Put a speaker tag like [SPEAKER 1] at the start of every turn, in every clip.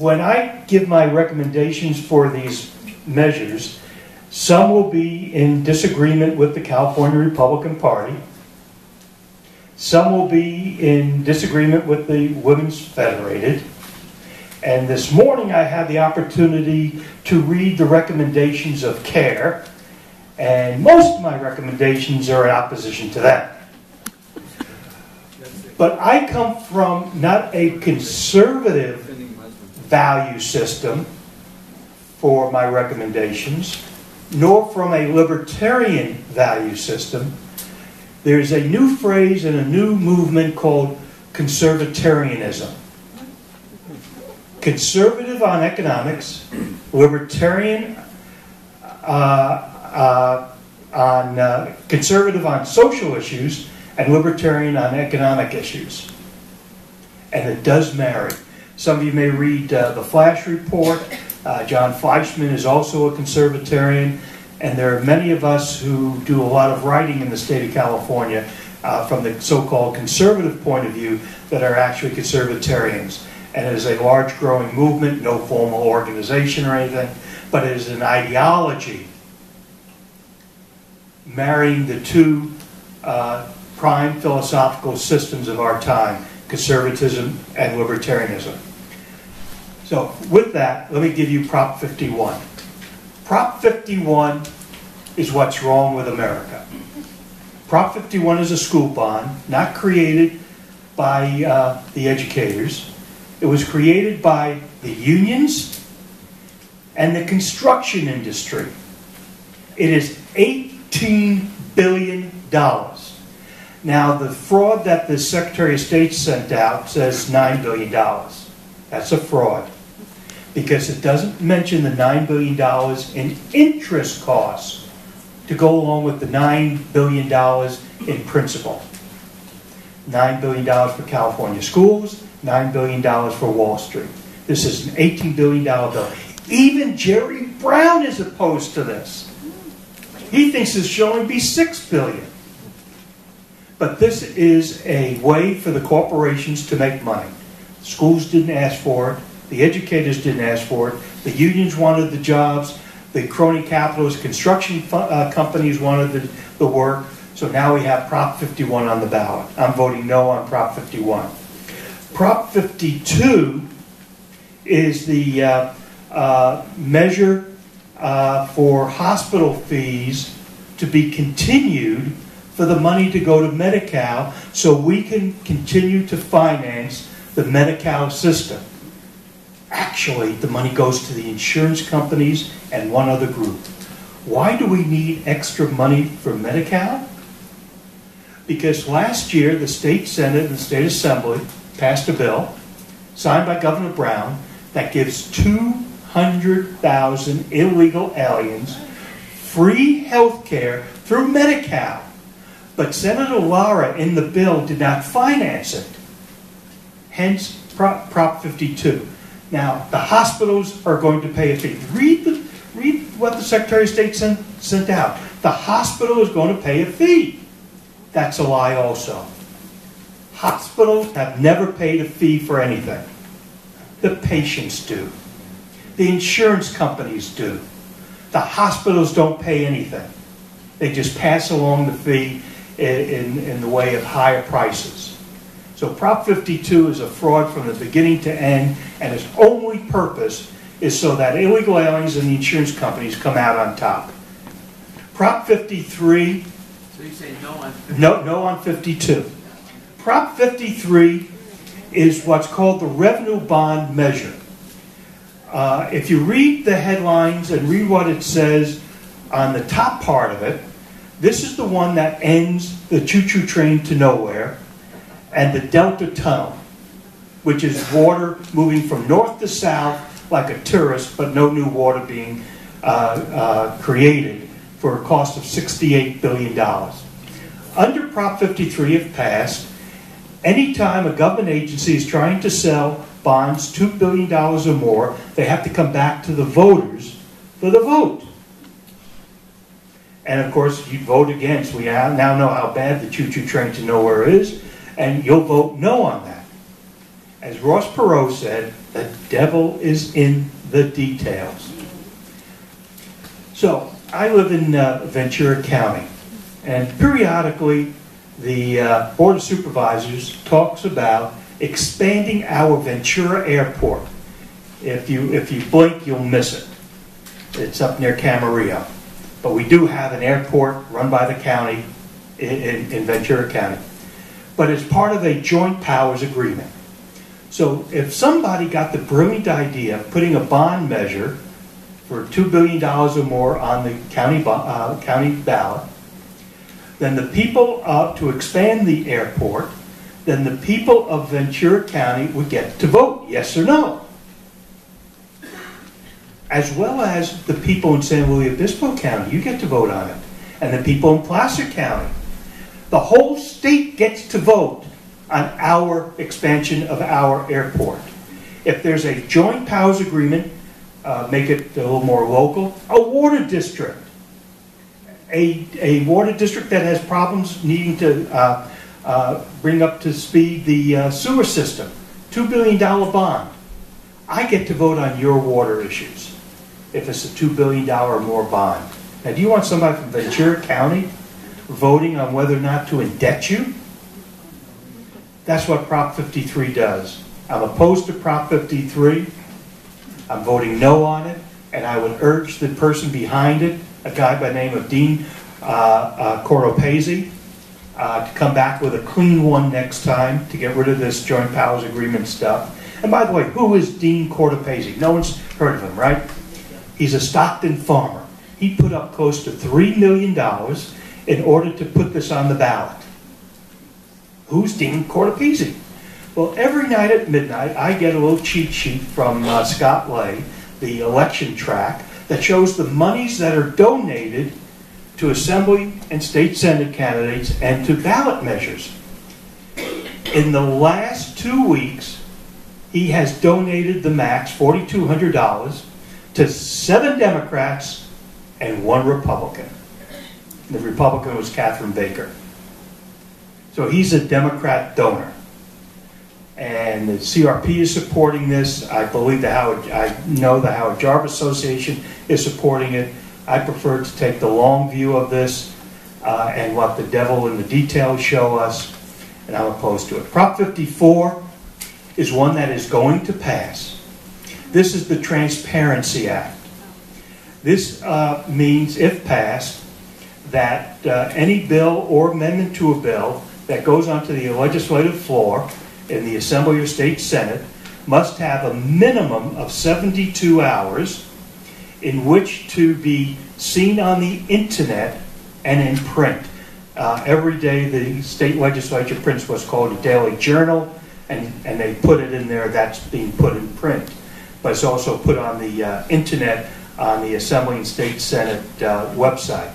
[SPEAKER 1] when I give my recommendations for these measures, some will be in disagreement with the California Republican Party. Some will be in disagreement with the Women's Federated. And this morning I had the opportunity to read the recommendations of CARE, and most of my recommendations are in opposition to that. But I come from not a conservative value system for my recommendations, nor from a libertarian value system. There's a new phrase and a new movement called conservatarianism. Conservative on economics, libertarian conservative on social issues, and libertarian on economic issues. And it does marry. Some of you may read the Flash Report. John Fleischman is also a conservatarian, and there are many of us who do a lot of writing in the state of California from the so-called conservative point of view that are actually conservatarians. And it is a large growing movement, no formal organization or anything, but it is an ideology marrying the two prime philosophical systems of our time, conservatism and libertarianism. So with that, let me give you Prop 51. Prop 51 is what's wrong with America. Prop 51 is a school bond, not created by the educators. It was created by the unions and the construction industry. It is $18 billion. Now, the fraud that the Secretary of State sent out says $9 billion. That's a fraud, because it doesn't mention the $9 billion in interest costs to go along with the $9 billion in principal. $9 billion for California schools, $9 billion for Wall Street. This is an $18 billion bill. Even Jerry Brown is opposed to this. He thinks it should only be $6 billion. But this is a way for the corporations to make money. Schools didn't ask for it. The educators didn't ask for it. The unions wanted the jobs. The crony capitalist construction companies wanted the work. So now we have Prop 51 on the ballot. I'm voting no on Prop 51. Prop 52 is the measure for hospital fees to be continued for the money to go to Medi-Cal so we can continue to finance the Medi-Cal system. Actually, the money goes to the insurance companies and one other group. Why do we need extra money for Medi-Cal? Because last year the State Senate and the State Assembly passed a bill signed by Governor Brown that gives 200,000 illegal aliens free health care through Medi-Cal. But Senator Lara in the bill did not finance it. Hence Prop 52. Now, the hospitals are going to pay a fee. Read what the Secretary of State sent out. The hospital is going to pay a fee. That's a lie also. Hospitals have never paid a fee for anything. The patients do. The insurance companies do. The hospitals don't pay anything. They just pass along the fee in the way of higher prices. So Prop 52 is a fraud from the beginning to end, and its only purpose is so that illegal aliens and the insurance companies come out on top. Prop 53...
[SPEAKER 2] So you say no on 52?
[SPEAKER 1] No on 52. Prop 53 is what's called the revenue bond measure. If you read the headlines and read what it says on the top part of it, this is the one that ends the choo-choo train to nowhere and the Delta Tunnel, which is water moving from north to south like a tourist, but no new water being created for a cost of $68 billion. Under Prop 53, if passed, anytime a government agency is trying to sell bonds $2 billion or more, they have to come back to the voters for the vote. And of course, you vote against. We now know how bad the choo-choo train to nowhere is, and you'll vote no on that. As Ross Perot said, The devil is in the details. So, I live in Ventura County, and periodically the Board of Supervisors talks about expanding our Ventura Airport. If you blink, you'll miss it. It's up near Camarillo. But we do have an airport run by the county in Ventura County. But it's part of a joint powers agreement. So if somebody got the brilliant idea of putting a bond measure for $2 billion or more on the county ballot, then the people to expand the airport, then the people of Ventura County would get to vote, yes or no. As well as the people in San Luis Obispo County, you get to vote on it. And the people in Placer County. The whole state gets to vote on our expansion of our airport. If there's a joint powers agreement, make it a little more local. A water district. A water district that has problems needing to bring up to speed the sewer system. $2 billion bond. I get to vote on your water issues if it's a $2 billion or more bond. Now, do you want somebody from Ventura County voting on whether or not to indebt you? That's what Prop 53 does. I'm opposed to Prop 53. I'm voting no on it, and I would urge the person behind it, a guy by the name of Dean Cortopesi, to come back with a clean one next time to get rid of this joint powers agreement stuff. And by the way, who is Dean Cortopesi? No one's heard of him, right? He's a Stockton farmer. He put up close to $3 million in order to put this on the ballot. Who's Dean Cortopesi? Well, every night at midnight, I get a little cheat sheet from Scott Lay, the election track, that shows the monies that are donated to Assembly and State Senate candidates and to ballot measures. In the last 2 weeks, he has donated the max, $4,200, to 7 Democrats and 1 Republican. The Republican was Catherine Baker. So he's a Democrat donor. And the CRP is supporting this. I believe I know the Howard Jarvis Association is supporting it. I prefer to take the long view of this and what the devil in the details show us, and I'm opposed to it. Prop 54 is one that is going to pass. This is the Transparency Act. This means, if passed, that any bill or amendment to a bill that goes onto the legislative floor in the Assembly or State Senate must have a minimum of 72 hours in which to be seen on the internet and in print. Every day the state legislature prints what's called a daily journal, and they put it in there. That's being put in print. But it's also put on the internet on the Assembly and State Senate website.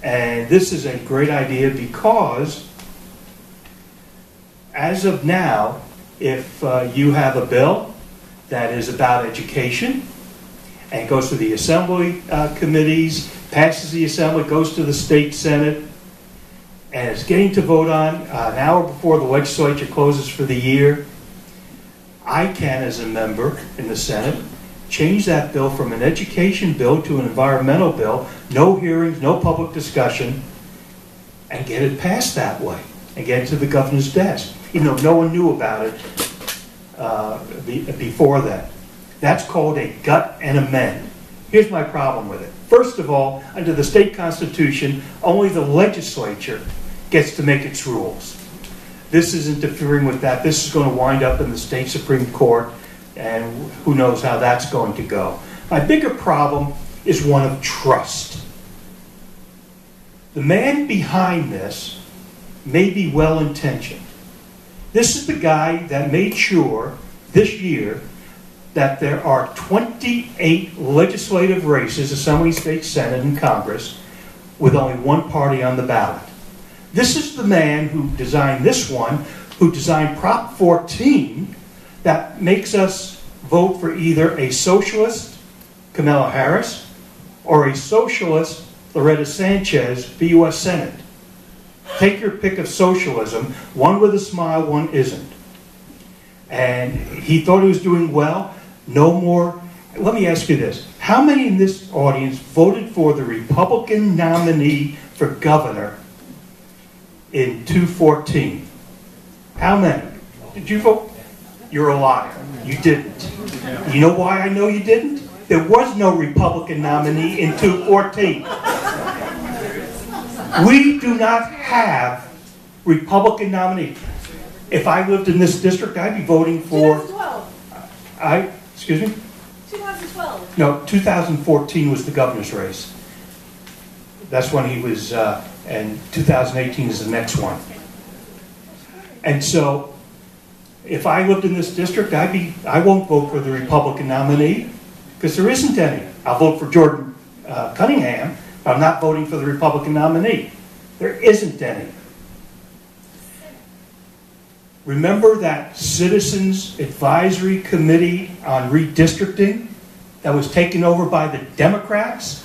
[SPEAKER 1] And this is a great idea because, as of now, if you have a bill that is about education and goes to the Assembly committees, passes the Assembly, goes to the State Senate, and it's getting to vote on an hour before the legislature closes for the year, I can, as a member in the Senate, change that bill from an education bill to an environmental bill, no hearings, no public discussion, and get it passed that way, and get it to the governor's desk, even though no one knew about it before that. That's called a gut and amend. Here's my problem with it. First of all, under the state constitution, only the legislature gets to make its rules. This is interfering with that. This is going to wind up in the state Supreme Court, and who knows how that's going to go. My bigger problem is one of trust. The man behind this may be well-intentioned. This is the guy that made sure this year that there are 28 legislative races, Assembly, State, Senate, and Congress, with only one party on the ballot. This is the man who designed this one, who designed Prop 14, that makes us vote for either a socialist, Kamala Harris, or a socialist, Loretta Sanchez, for U.S. Senate. Take your pick of socialism, one with a smile, one isn't. And he thought he was doing well. No more. Let me ask you this. How many in this audience voted for the Republican nominee for governor in 2014? How many? Did you vote? You're a liar. You didn't. You know why I know you didn't? There was no Republican nominee in 2014. We do not have Republican nominee. If I lived in this district, I'd be voting for...
[SPEAKER 3] 2012.
[SPEAKER 1] Excuse me?
[SPEAKER 3] 2012.
[SPEAKER 1] No, 2014 was the governor's race. That's when he was, and 2018 is the next one. And so, if I lived in this district, I won't vote for the Republican nominee, because there isn't any. I'll vote for Jordan Cunningham, but I'm not voting for the Republican nominee. There isn't any. Remember that Citizens Advisory Committee on Redistricting that was taken over by the Democrats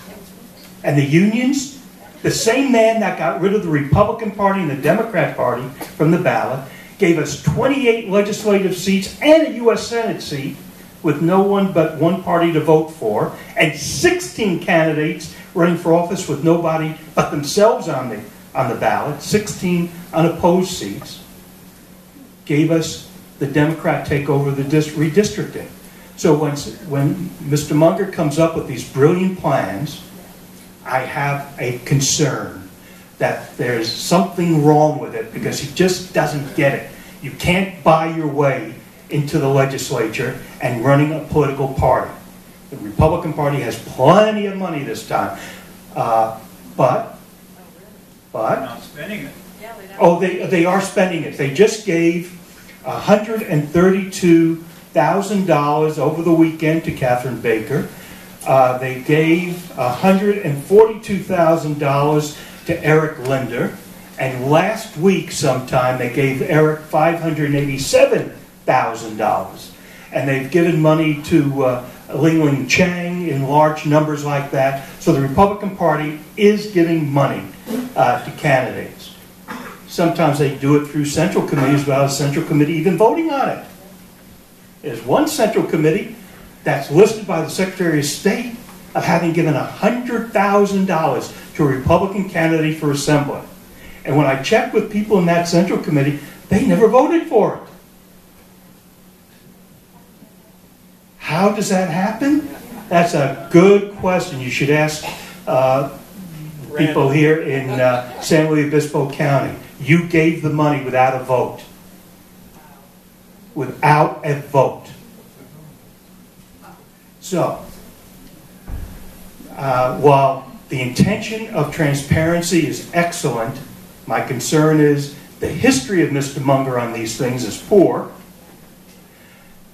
[SPEAKER 1] and the unions? The same man that got rid of the Republican Party and the Democrat Party from the ballot gave us 28 legislative seats and a U.S. Senate seat with no one but one party to vote for, and 16 candidates running for office with nobody but themselves on the ballot, 16 unopposed seats, gave us the Democrat takeover of the redistricting. So when Mr. Munger comes up with these brilliant plans, I have a concern that there's something wrong with it because he just doesn't get it. You can't buy your way into the legislature and running a political party. The Republican Party has plenty of money this time, but
[SPEAKER 4] not spending it.
[SPEAKER 1] Oh, they are spending it. They just gave $132,000 over the weekend to Catherine Baker. They gave $142,000 to Eric Linder. And last week sometime they gave Eric $587,000. And they've given money to Ling Chang in large numbers like that. So the Republican Party is giving money to candidates. Sometimes they do it through central committees without a central committee even voting on it. There's one central committee that's listed by the Secretary of State of having given $100,000 to a Republican candidate for assembly. And when I checked with people in that central committee, they never voted for it. How does that happen? That's a good question. You should ask people here in San Luis Obispo County. You gave the money without a vote. Without a vote. So, while the intention of transparency is excellent, my concern is the history of Mr. Munger on these things is poor,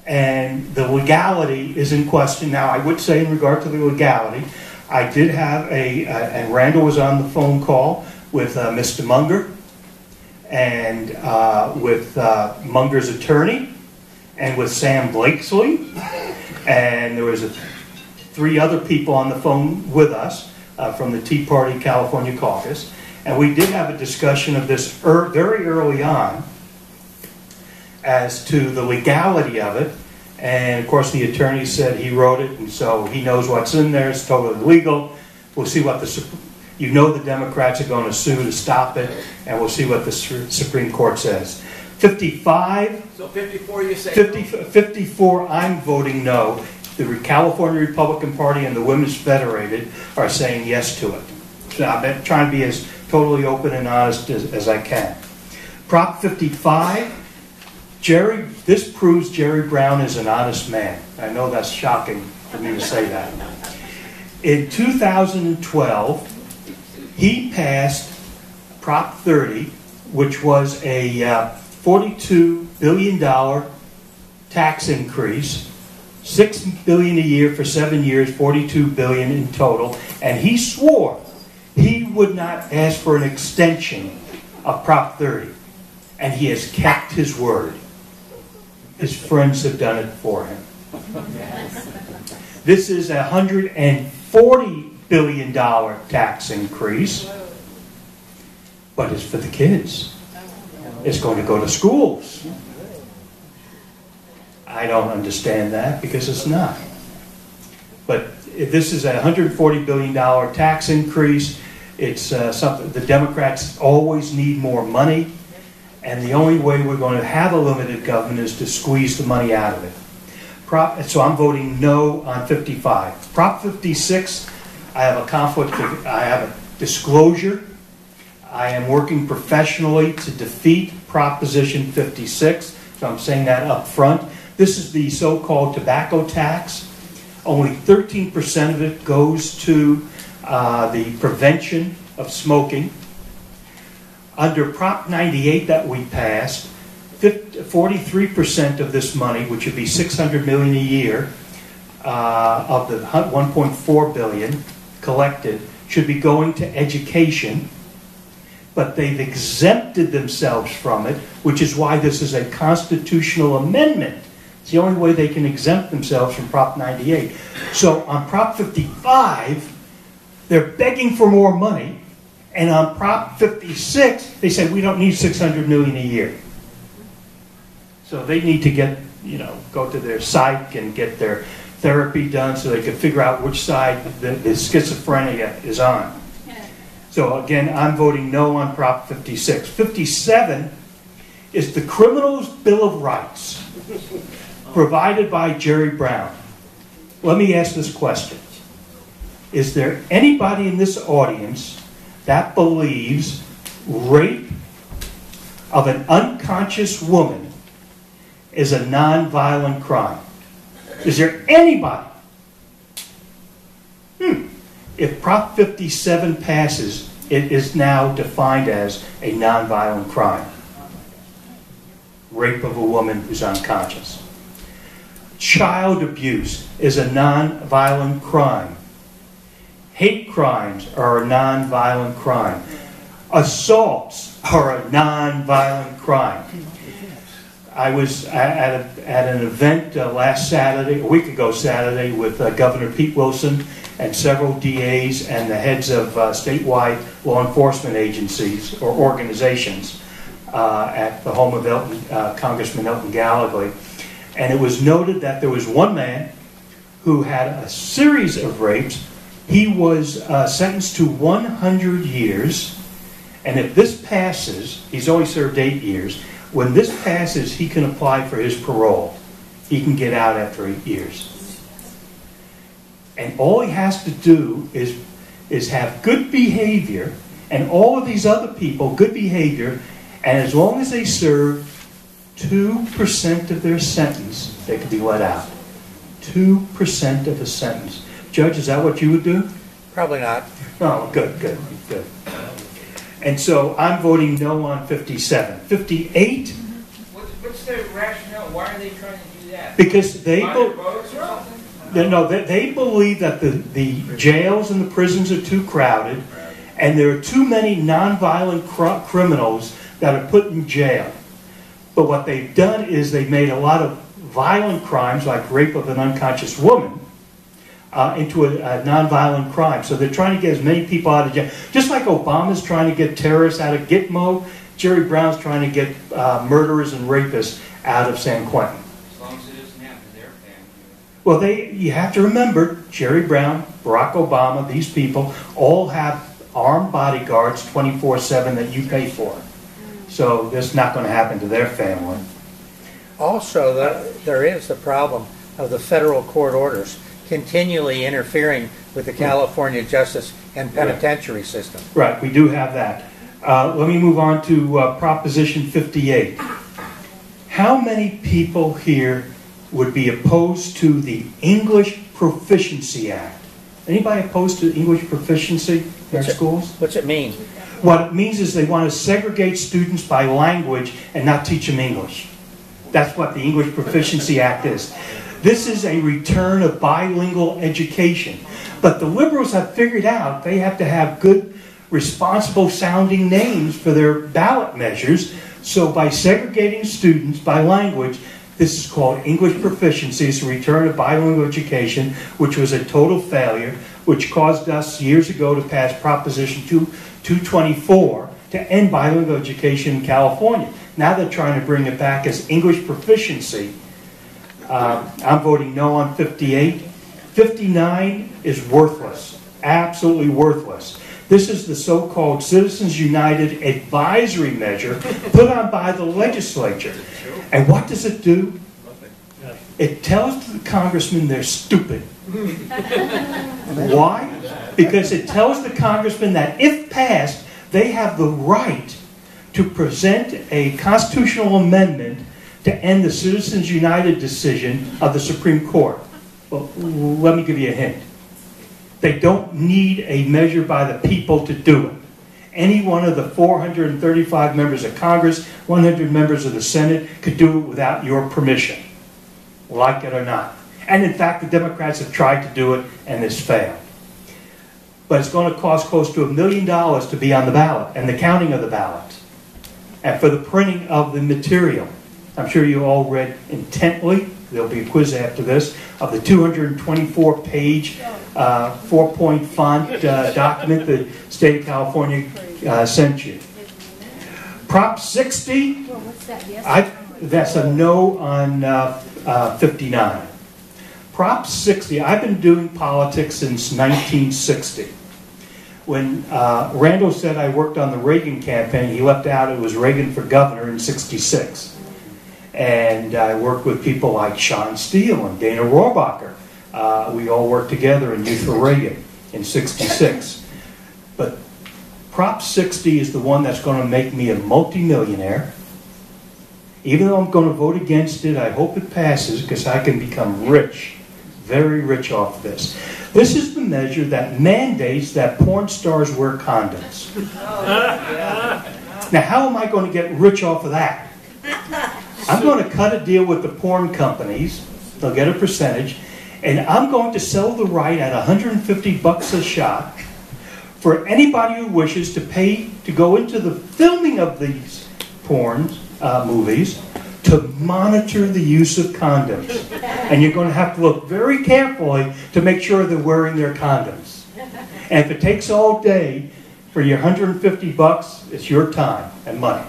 [SPEAKER 1] and the legality is in question. Now, I would say in regard to the legality, I did have and Randall was on the phone call with Mr. Munger, and with Munger's attorney, and with Sam Blakesley, and there was 3 other people on the phone with us from the Tea Party California caucus, and we did have a discussion of this very early on as to the legality of it. And of course the attorney said he wrote it, and so he knows what's in there. It's totally legal. We'll see what the Democrats are going to sue to stop it, and we'll see what the Supreme Court says. 55.
[SPEAKER 2] So 54 you say?
[SPEAKER 1] 54 I'm voting no. The California Republican Party and the Women's Federated are saying yes to it. So I'm trying to be as totally open and honest as I can. Prop 55. This proves Jerry Brown is an honest man. I know that's shocking for me to say that. In 2012, he passed Prop 30, which was a $42 billion tax increase, $6 billion a year for 7 years, $42 billion in total, and he swore he would not ask for an extension of Prop 30, and he has kept his word. His friends have done it for him. This is a $140 billion tax increase, but it's for the kids. It's going to go to schools. I don't understand that because it's not. But if this is a $140 billion tax increase. It's something the Democrats always need more money, and the only way we're going to have a limited government is to squeeze the money out of it. So I'm voting no on 55. Prop 56, I have a conflict. I have a disclosure. I am working professionally to defeat Proposition 56, so I'm saying that up front. This is the so-called tobacco tax. Only 13% of it goes to the prevention of smoking. Under Prop 98 that we passed, 43% of this money, which would be $600 million a year, of the $1.4 billion collected, should be going to education. But they've exempted themselves from it, which is why this is a constitutional amendment. It's the only way they can exempt themselves from Prop 98. So on Prop 55, they're begging for more money. And on Prop 56, they said we don't need $600 million a year. So they need to get, go to their psych and get their therapy done so they can figure out which side the schizophrenia is on. So again, I'm voting no on Prop 56. 57 is the Criminals' Bill of Rights provided by Jerry Brown. Let me ask this question. Is there anybody in this audience that believes rape of an unconscious woman is a non-violent crime? Is there anybody? If Prop 57 passes, it is now defined as a non-violent crime. Rape of a woman who's unconscious. Child abuse is a non-violent crime. Hate crimes are a non-violent crime. Assaults are a non-violent crime. I was at an event last Saturday, a week ago Saturday, with Governor Pete Wilson and several DAs and the heads of statewide law enforcement agencies or organizations at the home of Congressman Elton Gallagher. And it was noted that there was one man who had a series of rapes. He was sentenced to 100 years. And if this passes, he's only served 8 years. When this passes, he can apply for his parole. He can get out after 8 years. And all he has to do is have good behavior, and all of these other people, good behavior, and as long as they serve 2% of their sentence, they could be let out. 2% of a sentence. Judge, is that what you would do?
[SPEAKER 5] Probably not.
[SPEAKER 1] Oh, good. And so I'm voting no on 57. 58?
[SPEAKER 2] What's the rationale? Why are they trying to do that?
[SPEAKER 1] Because they
[SPEAKER 2] they
[SPEAKER 1] believe that the jails and the prisons are too crowded, and there are too many nonviolent criminals that are put in jail. But what they've done is they've made a lot of violent crimes, like rape of an unconscious woman, into a nonviolent crime. So they're trying to get as many people out of jail. Just like Obama's trying to get terrorists out of Gitmo, Jerry Brown's trying to get murderers and rapists out of San Quentin.
[SPEAKER 2] As long as it doesn't happen to their family.
[SPEAKER 1] Well, you have to remember, Jerry Brown, Barack Obama, these people all have armed bodyguards 24/7 that you pay for. So this is not going to happen to their family.
[SPEAKER 5] Also, there is the problem of the federal court orders continually interfering with the California justice and penitentiary system.
[SPEAKER 1] Right, we do have that. Let me move on to Proposition 58. How many people here would be opposed to the English Proficiency Act? Anybody opposed to English proficiency in our schools?
[SPEAKER 5] What's it mean?
[SPEAKER 1] What it means is they want to segregate students by language and not teach them English. That's what the English Proficiency Act is. This is a return of bilingual education. But the liberals have figured out they have to have good, responsible sounding names for their ballot measures. So by segregating students by language, this is called English Proficiency. It's a return of bilingual education, which was a total failure, which caused us years ago to pass Proposition 224 to end bilingual education in California. Now they're trying to bring it back as English Proficiency. I'm voting no on 58. 59 is worthless, absolutely worthless. This is the so-called Citizens United advisory measure put on by the legislature. And what does it do? It tells the congressmen they're stupid. Why? Because it tells the congressmen that if passed, they have the right to present a constitutional amendment to end the Citizens United decision of the Supreme Court. Well, let me give you a hint. They don't need a measure by the people to do it. Any one of the 435 members of Congress, 100 members of the Senate could do it without your permission, like it or not. And in fact, the Democrats have tried to do it and it's failed. But it's going to cost close to $1 million to be on the ballot and the counting of the ballots and for the printing of the material. I'm sure you all read intently, there'll be a quiz after this, of the 224-page 4-point font document the state of California sent you. Prop 60,
[SPEAKER 3] Well, what's that? Yes?
[SPEAKER 1] that's a no on 59. Prop 60, I've been doing politics since 1960. When Randall said I worked on the Reagan campaign, he left out it was Reagan for governor in 66. And I worked with people like Sean Steele and Dana Rohrabacher. We all worked together in Youth for Reagan in 66. But Prop 60 is the one that's going to make me a multimillionaire. Even though I'm going to vote against it, I hope it passes because I can become rich, very rich off this. This is the measure that mandates that porn stars wear condoms. Now, how am I going to get rich off of that? I'm going to cut a deal with the porn companies. They'll get a percentage. And I'm going to sell the right at $150 a shot for anybody who wishes to pay to go into the filming of these porn movies to monitor the use of condoms. And you're going to have to look very carefully to make sure they're wearing their condoms. And if it takes all day for your $150, it's your time and money.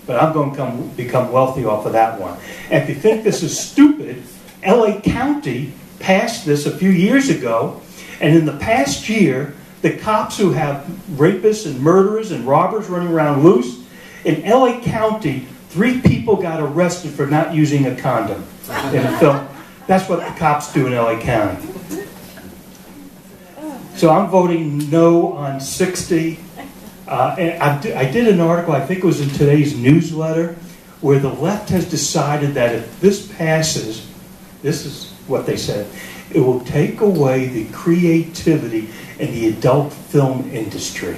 [SPEAKER 1] But I'm going to become wealthy off of that one. And if you think this is stupid, LA County passed this a few years ago, and in the past year, the cops who have rapists and murderers and robbers running around loose, in LA County, 3 people got arrested for not using a condom in a film. That's what the cops do in LA County. So I'm voting no on 60. And I did an article, I think it was in today's newsletter, where the left has decided that if this passes, this is what they said, it will take away the creativity in the adult film industry.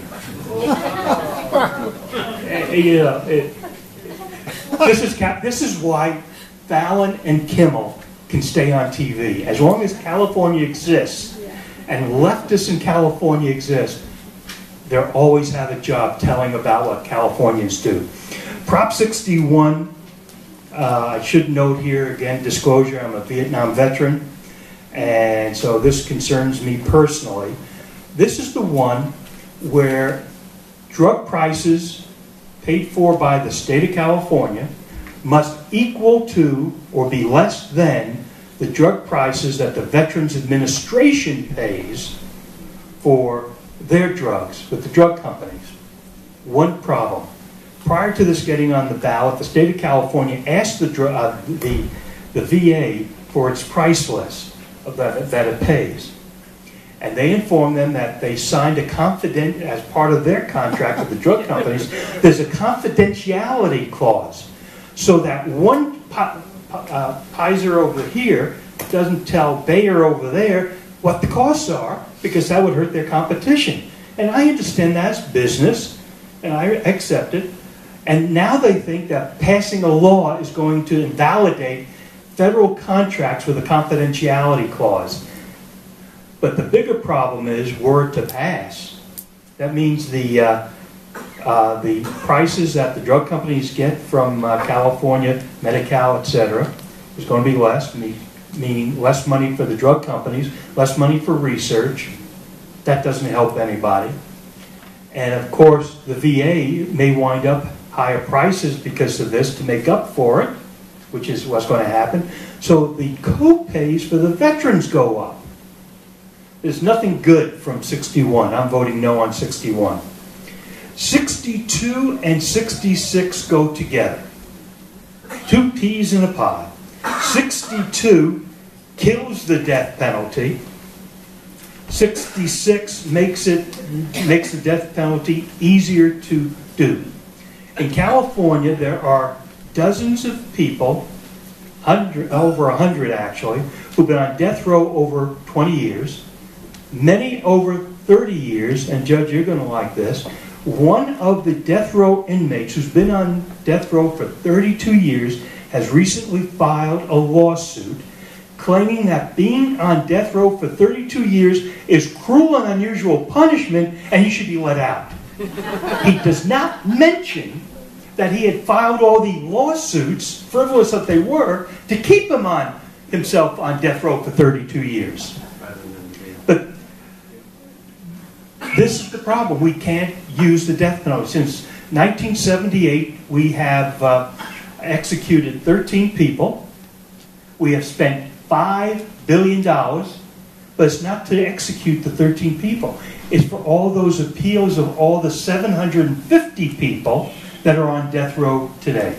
[SPEAKER 1] This is why Fallon and Kimmel can stay on TV. As long as California exists, and leftists in California exist, they'll always have a job telling about what Californians do. Prop 61, I should note here, again, disclosure, I'm a Vietnam veteran, and so this concerns me personally. This is the one where drug prices paid for by the state of California must equal to or be less than the drug prices that the Veterans Administration pays for their drugs with the drug companies. One problem. Prior to this getting on the ballot, the state of California asked the VA for its price list that it pays. And they informed them that they signed a as part of their contract with the drug companies, there's a confidentiality clause. So that one Pfizer over here doesn't tell Bayer over there what the costs are, because that would hurt their competition. And I understand that's business, and I accept it. And now they think that passing a law is going to invalidate federal contracts with a confidentiality clause. But the bigger problem is, were it to pass, that means the prices that the drug companies get from California, Medi-Cal, etc., is going to be less, meaning less money for the drug companies, less money for research. That doesn't help anybody. And of course, the VA may wind up higher prices because of this to make up for it. which is what's going to happen. So the co-pays for the veterans go up. There's nothing good from 61. I'm voting no on 61. 62 and 66 go together. Two peas in a pod. 62 kills the death penalty. 66 makes the death penalty easier to do. In California, there are dozens of people, over 100 actually, who've been on death row over 20 years, many over 30 years, and Judge, you're going to like this. One of the death row inmates who's been on death row for 32 years has recently filed a lawsuit claiming that being on death row for 32 years is cruel and unusual punishment and he should be let out. He does not mention that he had filed all the lawsuits, frivolous that they were, to keep him on himself on death row for 32 years. But this is the problem. We can't use the death penalty. Since 1978, we have executed 13 people. We have spent $5 billion, but it's not to execute the 13 people. It's for all those appeals of all the 750 people that are on death row today.